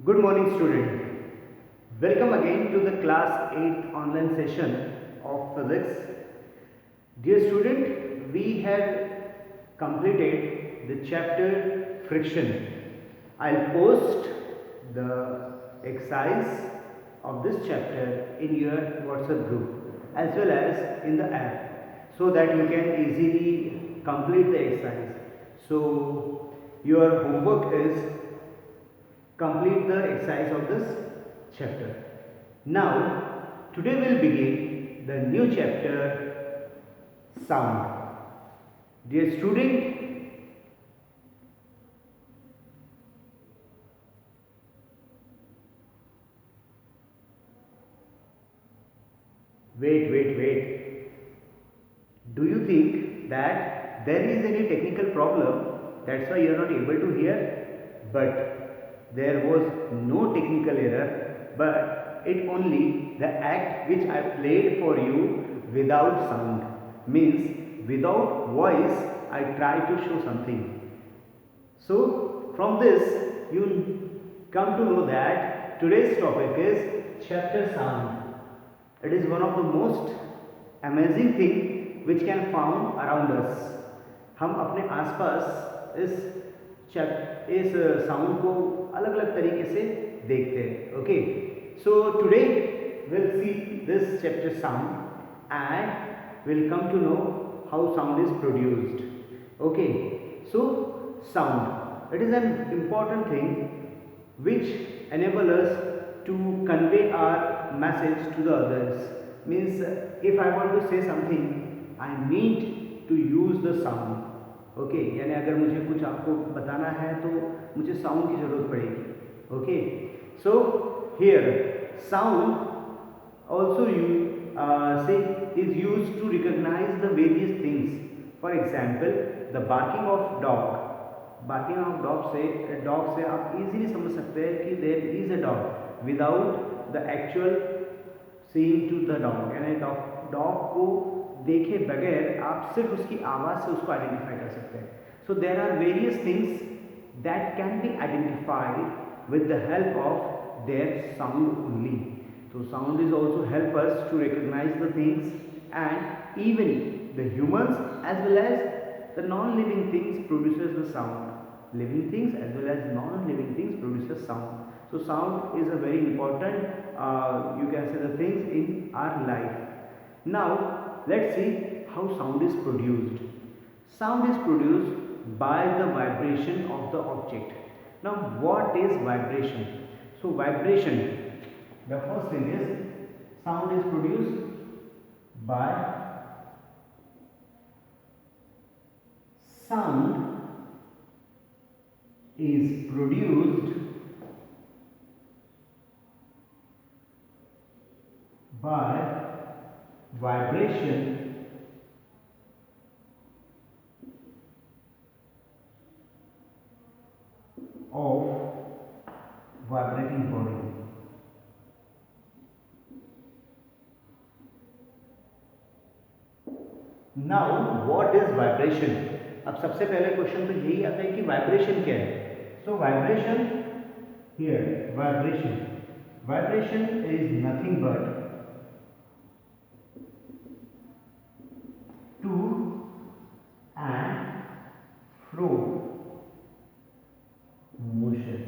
Good morning, student. Welcome again to the class 8 online session of physics. Dear student, we have completed the chapter friction. I'll post the exercise of this chapter in your WhatsApp group as well as in the app so that you can easily complete the exercise. So your homework is complete the exercise of this chapter. Now, today we'll begin the new chapter, sound. Dear student, wait. Do you think that there is any technical problem? That's why you are not able to hear? But there was no technical error, but it only the act which I played for you without sound, means without voice I try to show something. So from this you come to know that today's topic is chapter sound. It is one of the most amazing thing which can found around us. हम अपने आसपास इस sound को अलग अलग तरीके से देखते हैं. Okay, so today we'll see this chapter sound and we'll come to know how sound is produced. Okay, so sound, it is an important thing which enable us to convey our message to the others. Means if I want to say something, I need to use the sound. Okay, यानी अगर मुझे कुछ आपको बताना है तो मुझे sound की जरूरत पड़ेगी. Okay, so here sound also is used to recognize the various things. For example, the barking of dog. Barking of dog से आप easily समझ सकते हैं कि there is a dog without the actual seeing to the dog. यानी dog को देखे बगैर आप सिर्फ उसकी आवाज़ से उसको आइडेंटिफाई कर सकते हैं. So there are various things that can be identified with the help of their sound only. So sound is also help us to recognize the things, and even the humans as well as the non-living things produces the sound. Living things as well as non-living things produces sound. So sound is a very important you can say the things in our life. Now let's see how sound is produced. Sound is produced by the vibration of the object. Now what is vibration? So vibration, the first thing is sound is produced by vibration of vibrating body. Now what is vibration? अब सबसे पहले question तो यही आता है कि vibration क्या है. So vibration, here vibration is nothing but to and fro motion.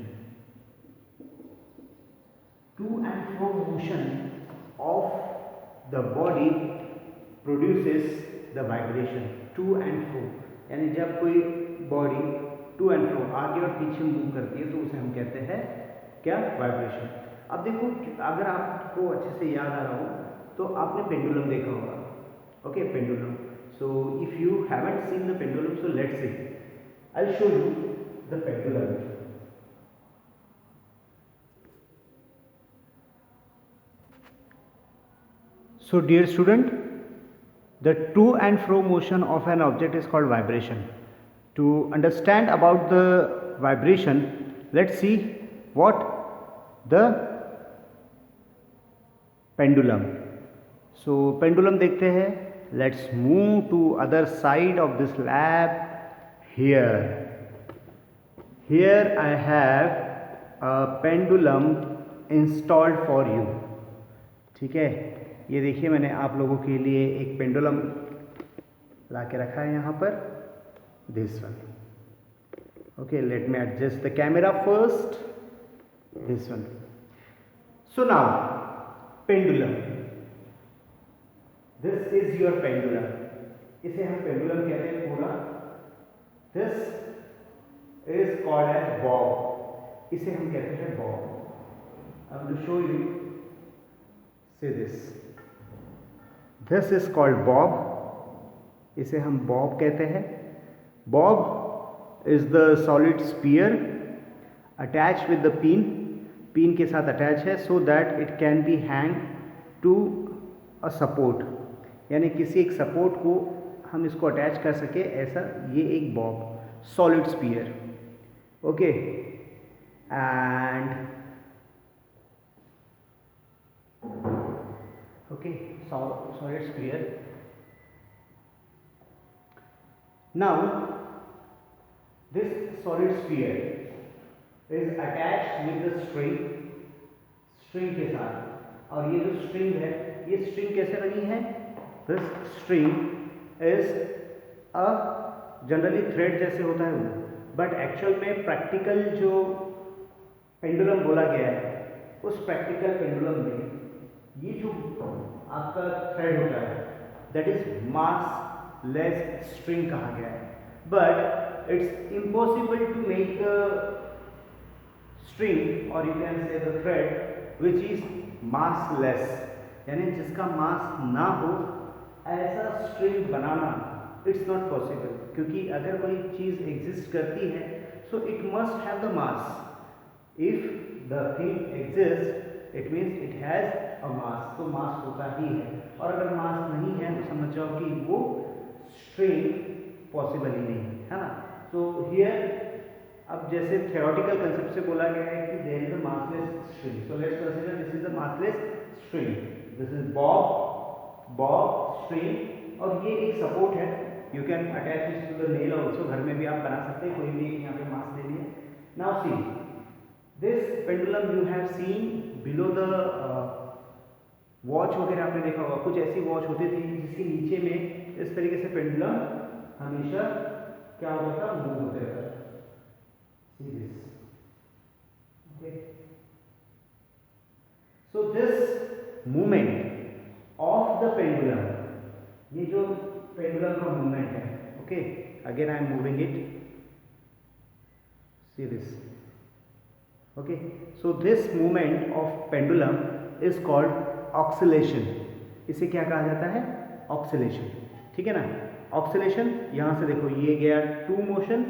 To and fro motion of the body produces the vibration. To and fro, यानी जब कोई बॉडी टू एंड फ्रो आगे और पीछे मूव करती है तो उसे हम कहते हैं क्या? वाइब्रेशन. अब देखो, अगर आपको अच्छे से याद आ रहा हो तो आपने पेंडुलम देखा होगा. Okay, pendulum. So if you haven't seen the pendulum, so let's see. I'll show you the pendulum. So dear student, the to and fro motion of an object is called vibration. To understand about the vibration, let's see what the pendulum. So pendulum देखते हैं. Let's move to other side of this lab. Here I have pendulum installed for you. ठीक है, ये देखिए मैंने आप लोगों के लिए एक पेंडुलम ला के रखा है यहाँ पर, this one. Okay, let me adjust the camera first, this one. So now pendulum, this is your pendulum, इसे हम पेंडुलम कहते हैं पूरा। This is called as bob, इसे हम कहते हैं bob. I will show you, see this is called bob, इसे हम बॉब कहते हैं। Bob is the solid sphere attach with the pin, pin के साथ अटैच है, so that it can be hang to a support, यानी किसी एक सपोर्ट को हम इसको अटैच कर सके, ऐसा ये एक bob solid sphere. Okay, and okay, solid sphere. Now this solid sphere is attached with the string के साथ। और ये जो string है, ये string कैसे बनी है? This string is a generally thread जैसे होता है वो, बट एक्चुअल में प्रैक्टिकल जो पेंडुलम बोला गया है, उस प्रैक्टिकल पेंडुलम में ये जो आपका थ्रेड होता है that is mass less string कहा गया है, but it's impossible to make string और you can say the thread which is mass less, यानी जिसका मास ना हो ऐसा स्ट्रिंग बनाना इट्स नॉट पॉसिबल, क्योंकि अगर कोई चीज़ एग्जिस्ट करती है so it must have the mass. If the thing exist it means it has a mass, तो मास होता ही है, और अगर मास नहीं है तो समझ जाओ कि वो स्ट्रिंग पॉसिबल ही नहीं है ना। तो हियर अब जैसे थ्योरेटिकल कंसेप्ट से बोला गया है कि there is a massless string, so let's consider this is a massless string, this is bob string, और ये एक सपोर्ट है, you can attach this to the nail also, घर में भी आप बना सकते हैं, कोई भी यहाँ पे मास ले लिया। Now see this pendulum you have seen below the watch वगैरह आपने देखा होगा, कुछ ऐसी वॉच होती थी जिसके नीचे में इस तरीके से पेंडुलम हमेशा क्या होता था, मूव होते रहता था। See this, okay? So this movement of the pendulum, ये जो पेंडुलम का मूवमेंट है, okay? Again I am moving it. See this, okay? So this movement of pendulum is called oscillation. इसे क्या कहा जाता है? ऑक्सिलेशन, ठीक है ना। ऑक्सिलेशन यहाँ से देखो, ये गया टू मोशन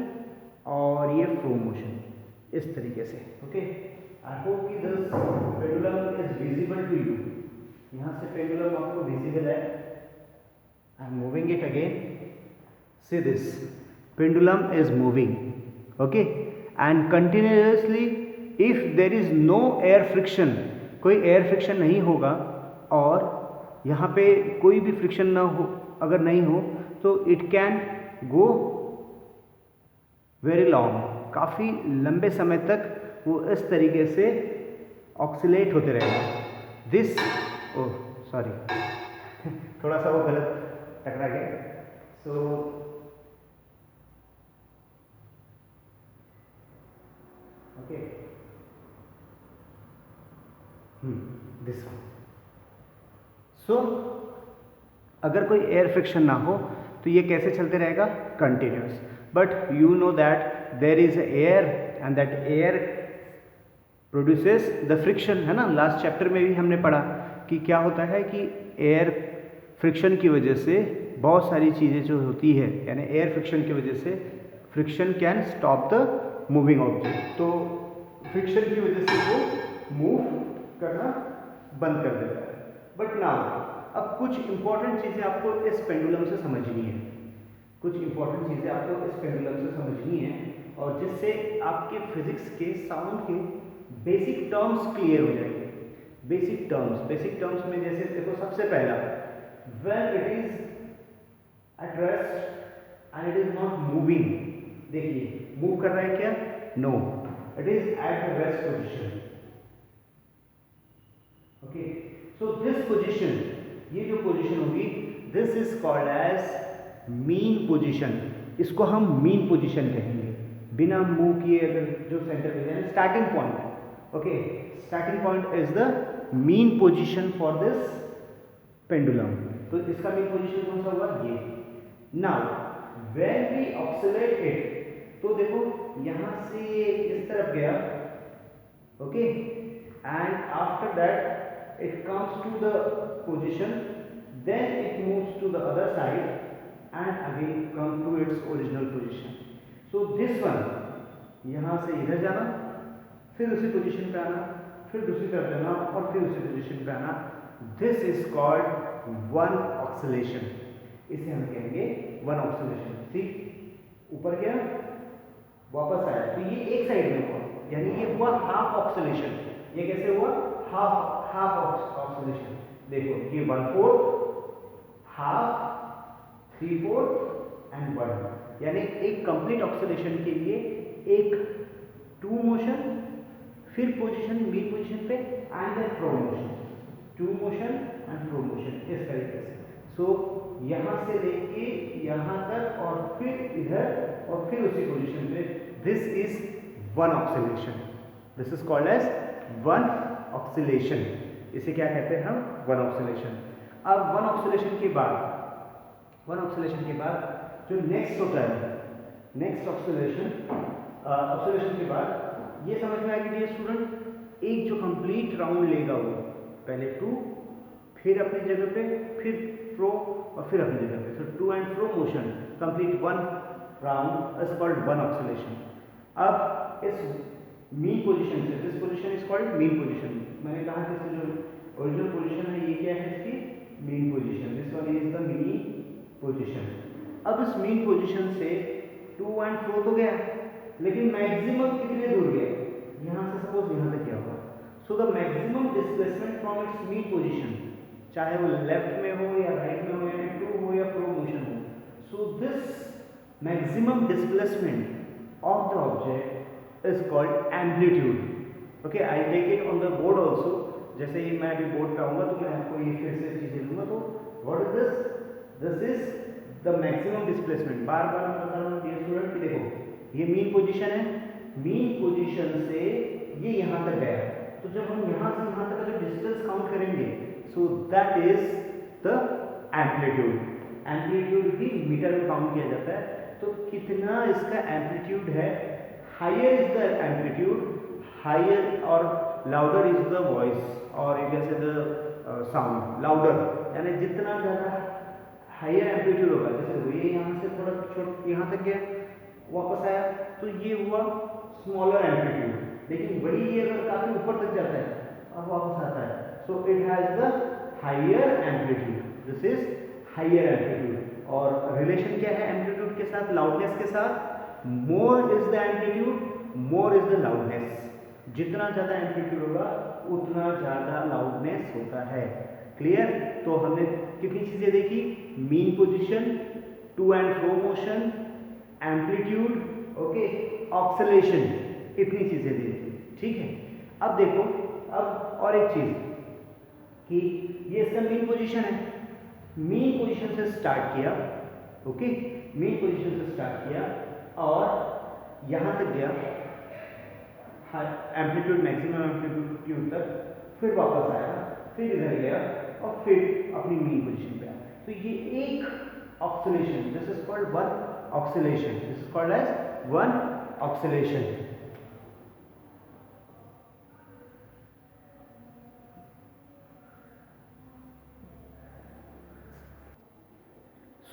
और ये फ्रो मोशन, इस तरीके से। ओके, आई होप कि this pendulum is visible to you. यहाँ से पेंडुलम आपको विजिबल है। I am moving it again, see this pendulum is moving, okay, and continuously if there is no air friction, कोई air friction नहीं होगा और यहाँ पे कोई भी फ्रिक्शन ना हो, अगर नहीं हो तो it can go very long, काफ़ी लंबे समय तक वो इस तरीके से ऑक्सीलेट होते रहेगा। दिस, ओह सॉरी थोड़ा सा वो गलत टकरा गया, सो ओके, दिस वन। सो अगर कोई एयर फ्रिक्शन ना हो तो ये कैसे चलते रहेगा? Continuous, but you know that there is air and that air produces the friction, है ना। लास्ट चैप्टर में भी हमने पढ़ा कि क्या होता है कि एयर फ्रिक्शन की वजह से बहुत सारी चीज़ें जो होती है, यानी एयर फ्रिक्शन की वजह से friction can stop the moving object, तो फ्रिक्शन की वजह से वो मूव करना बंद कर देता है। बट नाउ अब कुछ इंपॉर्टेंट चीज़ें आपको इस पेंडुलम से समझनी है, कुछ इंपॉर्टेंट चीज़ें आपको इस पेंडुलम से समझनी है, और जिससे आपके फिजिक्स के साउंड के बेसिक टर्म्स क्लियर हो जाएंगे। बेसिक टर्म्स में जैसे देखो, सबसे पहला, when it is at rest and it is not moving, देखिए मूव कर रहा है क्या? No, It is at the rest position. Okay, so this position, ये जो पोजीशन होगी, this is called as mean position. इसको हम मीन पोजीशन कहेंगे बिना मूव किए. अगर जो सेंटर पे starting point, okay, starting point is the mean position for this pendulum. तो इसका मीन पोजीशन कौन सा हुआ? ये. Now when we oscillate it, तो देखो यहां से इस तरफ गया, okay, and after that it comes to the position, then it moves to the other side and again come to its original position. So this one, यहाँ से इधर जाना, फिर उसी पोजीशन पे आना, फिर दूसरी तरफ जाना और फिर उसी पोजीशन पे आना. This is called one oscillation. इसे हम कहेंगे one oscillation. ठीक, ऊपर गया, वापस आया, तो ये एक साइड में हुआ, यानी ये हुआ हाफ ऑक्सिलेशन. ये कैसे हुआ? Half oscillation. देखो ये 1/4, हाफ, 3/4 एंड 1. यानी एक कंप्लीट ऑक्सिलेशन के लिए एक टू मोशन, फिर पोजीशन मीन पोजीशन पे and then fro motion, to motion and fro motion, इस तरीके से. सो यहां से लेके यहां तक और फिर इधर और फिर उसी पोजीशन पे. This is one oscillation. This is called as one oscillation. इसे क्या कहते हैं हम? One oscillation. अब वन ऑक्सिलेशन के बाद जो नेक्स्ट होता है, नेक्स्ट ऑक्सिलेशन के बाद ये समझ में आएगी डियर स्टूडेंट, एक जो कंप्लीट राउंड लेगा वो पहले टू, फिर अपनी जगह पे, फिर फ्रो और फिर अपनी जगह पे. So to and fro motion complete one round is called one oscillation. अब इस मीन पोजीशन से, this position is called mean position. मैंने कहा कि इसकी जो ओरिजिनल पोजीशन है ये क्या है? इसकी mean position. This one is the mean position. अब इस मीन पोजीशन से टू एंड फ्रो तो गया, लेकिन मैक्सिमम कितने दूर गया? यहाँ से सपोज यहाँ तक गया होगा. So the maximum displacement from its mean position, चाहे वो लेफ्ट में हो या राइट में हो या टू हो या फ्रो मोशन हो, so this maximum displacement of the object is called amplitude. Okay, I take it on the board also. जैसे ही मैं अभी बोर्ड पे आऊँगा तो मैं आपको ये फिर से चीजें दूंगा. तो what is this? This is the maximum displacement. बार बार मैं बता रहा हूँ डियर स्टूडेंट कि देखो ये मीन पोजीशन है, मीन पोजीशन से ये यहाँ तक गया. तो जब हम यहाँ से यहाँ तक का जो डिस्टेंस काउंट करेंगे, so that is the amplitude. Amplitude भी मीटर में काउंट किया जाता है. तो कितना इसका एम्पलीट्यूड है, higher is the amplitude, higher or louder is the voice, or you can say the sound, louder. यानी जितना ज़्यादा higher amplitude होगा, जैसे ये यहाँ से थोड़ा छोटा यहाँ तक गया, वापस आया, तो ये हुआ smaller amplitude. लेकिन वही ये अगर काफ़ी ऊपर तक जाता है और वापस आता है, so it has the higher amplitude. This is higher amplitude. और रिलेशन क्या है एम्पलीट्यूड के साथ, लाउडनेस के साथ? More is the amplitude, more is the loudness. जितना ज़्यादा एम्पलीट्यूड होगा उतना ज़्यादा लाउडनेस होता है. क्लियर? तो हमने कितनी चीज़ें देखी? Mean position, to and fro motion, amplitude, okay, oscillation, इतनी चीज़ें देखी. ठीक है. अब देखो, अब और एक चीज़ कि ये इसका मीन पोजीशन है. मीन पोजीशन से स्टार्ट किया, ओके, मीन पोजीशन से स्टार्ट किया और यहाँ तक गया एम्पलीट्यूड, मैक्सिमम एम्पलीट्यूड तक, फिर वापस आया, फिर इधर गया और फिर अपनी मीन पोजीशन पे आया. तो ये एक oscillation, this is called one oscillation. This is called as one oscillation.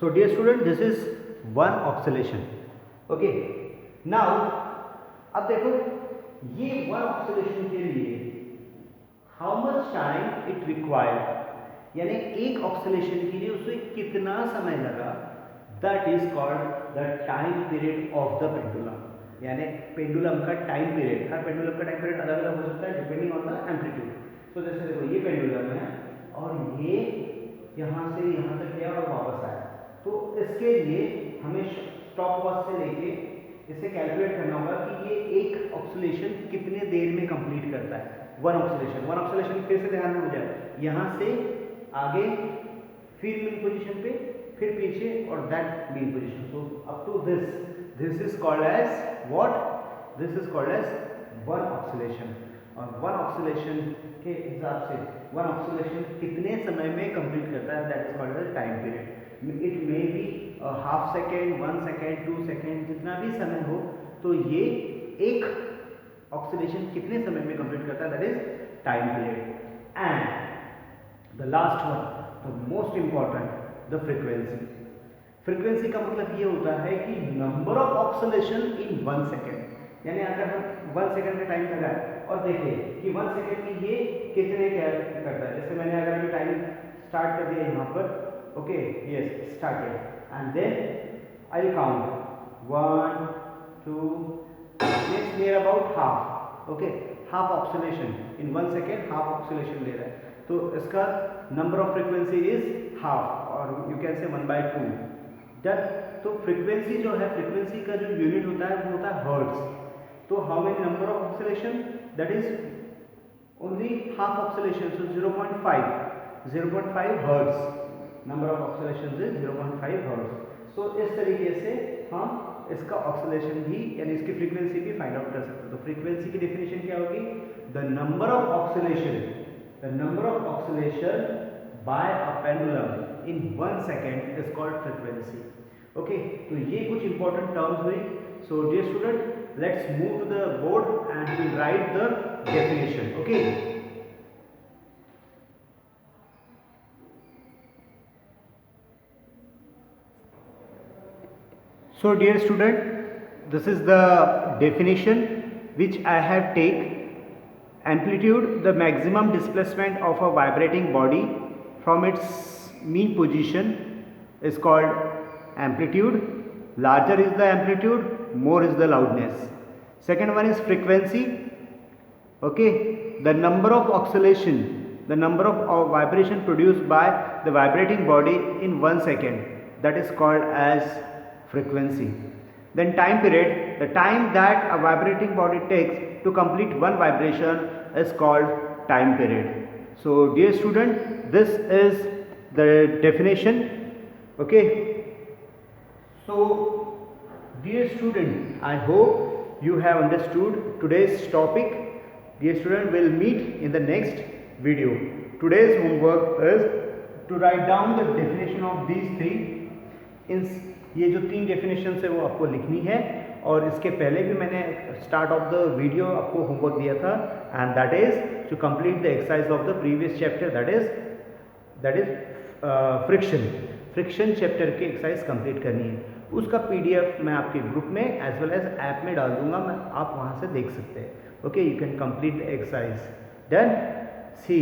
So dear student, this is one oscillation. Okay. Now अब देखो ये वन ऑक्सिलेशन के लिए how much time it required, यानी एक ऑक्सिलेशन के लिए उसे कितना समय लगा, that is called the time period of the pendulum. यानी पेंडुलम का टाइम पीरियड, हर पेंडुलम का टाइम पीरियड अलग अलग हो सकता है डिपेंडिंग ऑन द एम्पलीट्यूड. तो जैसे देखो ये पेंडुलम है और ये यहाँ से यहाँ तक गया और वापस आया, तो इसके लिए हमें स्टॉप वॉच से लेके इसे कैलकुलेट करना होगा कि ये एक ऑक्सिलेशन ऑक्सीलेशन कितने देर में कंप्लीट करता है? वन ऑक्सीलेशन फिर से ध्यान में हो जाए, यहाँ से आगे, फिर मीन पोजीशन पे, फिर पीछे, और that mean position. So up to this is called as what? This is called as one oscillation. और वन ऑक्सीलेशन के हिसाब से वन ऑक्सीलेशन कितने समय में कंप्लीट करता है? That is called as time period. It may be half second, 1 second, 2 second, जितना भी समय हो, तो ये एक ऑक्सीलेशन कितने समय में कंप्लीट करता है? That is time period. And the last one, the most important, the frequency. Frequency का मतलब ये होता है कि number of oscillation in 1 second. यानी अगर हम 1 सेकेंड का टाइम लगाए और देखें कि 1 सेकेंड में ये कितने क्या करता है. जैसे मैंने अगर अभी टाइम स्टार्ट कर दिया यहाँ पर, okay, yes, started, and then I will count 1 2, it's near about half. Okay, half oscillation in 1 second, half oscillation ले रहा है, तो इसका number of frequency is half, और यू कैन से 1/2. डन. तो फ्रीक्वेंसी जो है, फ्रीक्वेंसी का जो यूनिट होता है वो होता है हर्ट्ज. तो how many number of oscillation? That is only half oscillation, so 0.5 hertz. Number of oscillation is 0.5 hertz. So इस तरीके से हम इसका ऑक्सीलेशन भी, यानी इसकी फ्रीक्वेंसी भी फाइंड आउट कर सकते हैं. तो फ्रीक्वेंसी की डेफिनेशन क्या होगी? The number of oscillation by a pendulum in 1 second is called frequency. Okay, तो ये कुछ इंपॉर्टेंट टर्म्स हुई. So dear student, let's move to the board and we'll write the definition. Okay, so dear student, this is the definition which I have take. Amplitude, the maximum displacement of a vibrating body from its mean position is called amplitude. Larger is the amplitude, more is the loudness. Second one is frequency. Okay, the number of oscillation, the number of vibration produced by the vibrating body in 1 second, that is called as frequency. Then time period, the time that a vibrating body takes to complete one vibration is called time period. So dear student, this is the definition. Okay, so dear student, I hope you have understood today's topic. Dear student, we'll meet in the next video. Today's homework is to write down the definition of these three. ये जो 3 definition है वो आपको लिखनी है, और इसके पहले भी मैंने स्टार्ट ऑफ द वीडियो आपको होमवर्क दिया था, and that is to complete the exercise of the previous chapter, that is friction chapter की एक्सरसाइज कंप्लीट करनी है. उसका PDF मैं आपके ग्रुप में एज वेल एज ऐप में डाल दूंगा, आप वहाँ से देख सकते हैं. Okay, you can complete the exercise. Done. C